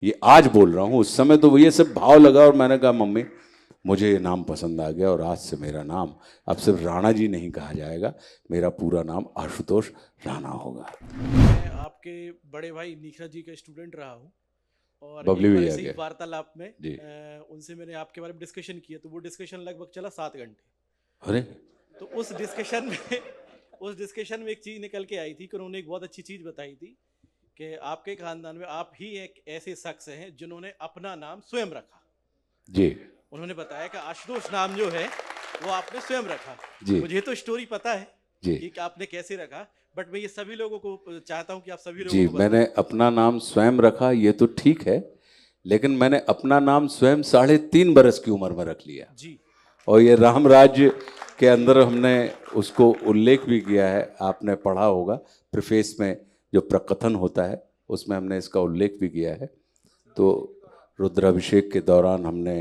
ये आज बोल रहा हूँ, उस समय तो ये सब भाव लगा और मैंने कहा मम्मी मुझे ये नाम पसंद आ गया और आज से मेरा नाम अब सिर्फ राणा जी नहीं कहा जाएगा, मेरा पूरा नाम आशुतोष राणा होगा। मैं आपके बड़े भाई निखिल जी का स्टूडेंट रहा हूँ और बबली एक बार भैया ऐसे ही के। वार्तालाप में जी। उनसे मैंने आपके बारे में डिस्कशन किया, तो वो डिस्कशन लगभग चला 7 घंटे। अरे तो उस डिस्कशन में एक चीज़ निकल के आई थी कि उन्होंने एक बहुत अच्छी चीज़ बताई थी कि आपके खानदान में आप ही एक ऐसे शख्स हैं जिन्होंने अपना नाम स्वयं रखा। जी उन्होंने बताया कि आशुतोष नाम जो है वो आपने स्वयं रखा। जी मुझे तो स्टोरी पता है जी कि आपने कैसे रखा, बट मैं ये सभी लोगों को चाहता हूँ कि आप सभी जी, लोगों को मैंने अपना नाम स्वयं रखा ये तो ठीक है, लेकिन मैंने अपना नाम स्वयं 3.5 बरस की उम्र में रख लिया। जी। और ये राम राज्य के अंदर हमने उसको उल्लेख भी किया है, आपने पढ़ा होगा प्रीफेस में जो प्रकथन होता है उसमें हमने इसका उल्लेख भी किया है। तो रुद्राभिषेक के दौरान हमने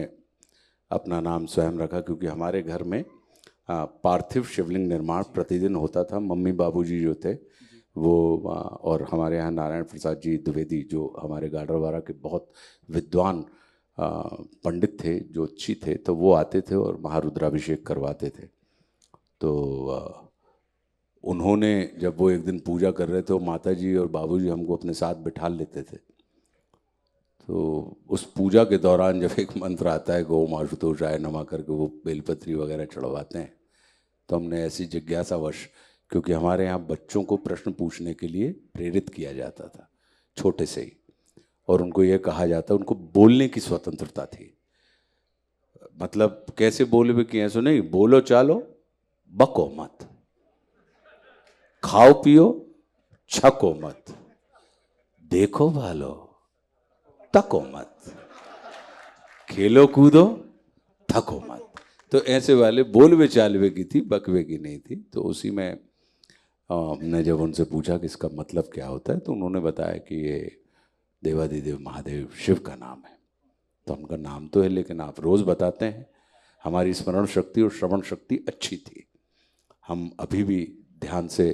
अपना नाम स्वयं रखा क्योंकि हमारे घर में पार्थिव शिवलिंग निर्माण प्रतिदिन होता था। मम्मी बाबूजी जो थे वो और हमारे यहाँ नारायण प्रसाद जी द्विवेदी जो हमारे गाडरवारा के बहुत विद्वान पंडित थे, ज्योतिषी थे, तो वो आते थे और महारुद्राभिषेक करवाते थे। तो उन्होंने जब वो एक दिन पूजा कर रहे थे, वो माता जी और बाबूजी हमको अपने साथ बिठा लेते थे। तो उस पूजा के दौरान जब एक मंत्र आता है ओम आशुतोषाय नमः करके वो बेलपत्री वगैरह चढ़वाते हैं, तो हमने ऐसी जिज्ञासावश, क्योंकि हमारे यहाँ बच्चों को प्रश्न पूछने के लिए प्रेरित किया जाता था छोटे से ही, और उनको ये कहा जाता, उनको बोलने की स्वतंत्रता थी। मतलब कैसे बोले कि ऐसे नहीं, बोलो चालो बको मत, खाओ पियो छको मत, देखो भालो तको मत, खेलो कूदो थको मत। तो ऐसे वाले बोलवे चालवे की थी, बकवे की नहीं थी। तो उसी में हमने जब उनसे पूछा कि इसका मतलब क्या होता है, तो उन्होंने बताया कि ये देवादिदेव महादेव शिव का नाम है। तो उनका नाम तो है लेकिन आप रोज़ बताते हैं। हमारी स्मरण शक्ति और श्रवण शक्ति अच्छी थी, हम अभी भी ध्यान से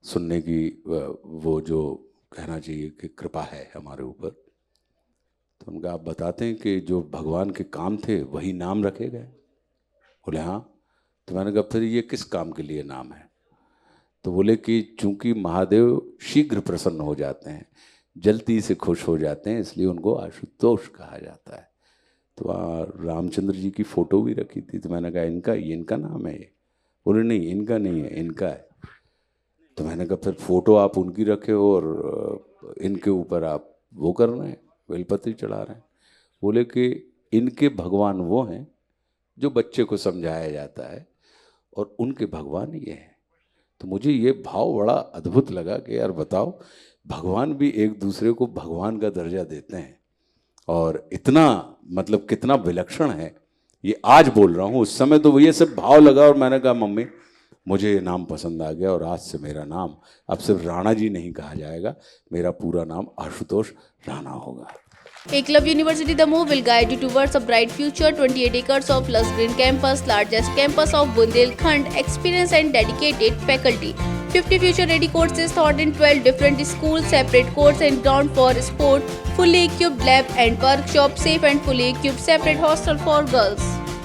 सुनने की वो जो कहना चाहिए कि कृपा है हमारे ऊपर। तो उनका आप बताते हैं कि जो भगवान के काम थे वही नाम रखे गए। बोले हाँ। तो मैंने कहा फिर ये किस काम के लिए नाम है? तो बोले कि चूंकि महादेव शीघ्र प्रसन्न हो जाते हैं, जल्दी से खुश हो जाते हैं, इसलिए उनको आशुतोष कहा जाता है। तो वहाँ रामचंद्र जी की फ़ोटो भी रखी थी। तो मैंने कहा इनका नाम है ये? बोले नहीं इनका नहीं है, इनका है। तो मैंने कहा फिर फ़ोटो आप उनकी रखे हो और इनके ऊपर आप वो कर रहे हैं, बेलपत्री चढ़ा रहे हैं। बोले कि इनके भगवान वो हैं जो बच्चे को समझाया जाता है और उनके भगवान ये हैं। तो मुझे ये भाव बड़ा अद्भुत लगा कि यार बताओ, भगवान भी एक दूसरे को भगवान का दर्जा देते हैं और इतना मतलब कितना विलक्षण है। ये आज बोल रहा हूँ, उस समय तो ये सब भाव लगा और मैंने कहा मम्मी मुझे ये नाम पसंद आ गया और आज से मेरा नाम अब सिर्फ राणा जी नहीं कहा जाएगा, मेरा पूरा नाम आशुतोष राणा होगा। Eklavya University, the move will guide you towards a bright future. 28 acres of lush green campus, largest campus of Bundelkhand, experienced and dedicated faculty. 50 future-ready courses taught in 12 different schools, separate courts and ground for sport, fully equipped lab and workshop, safe and fully equipped separate hostel for girls.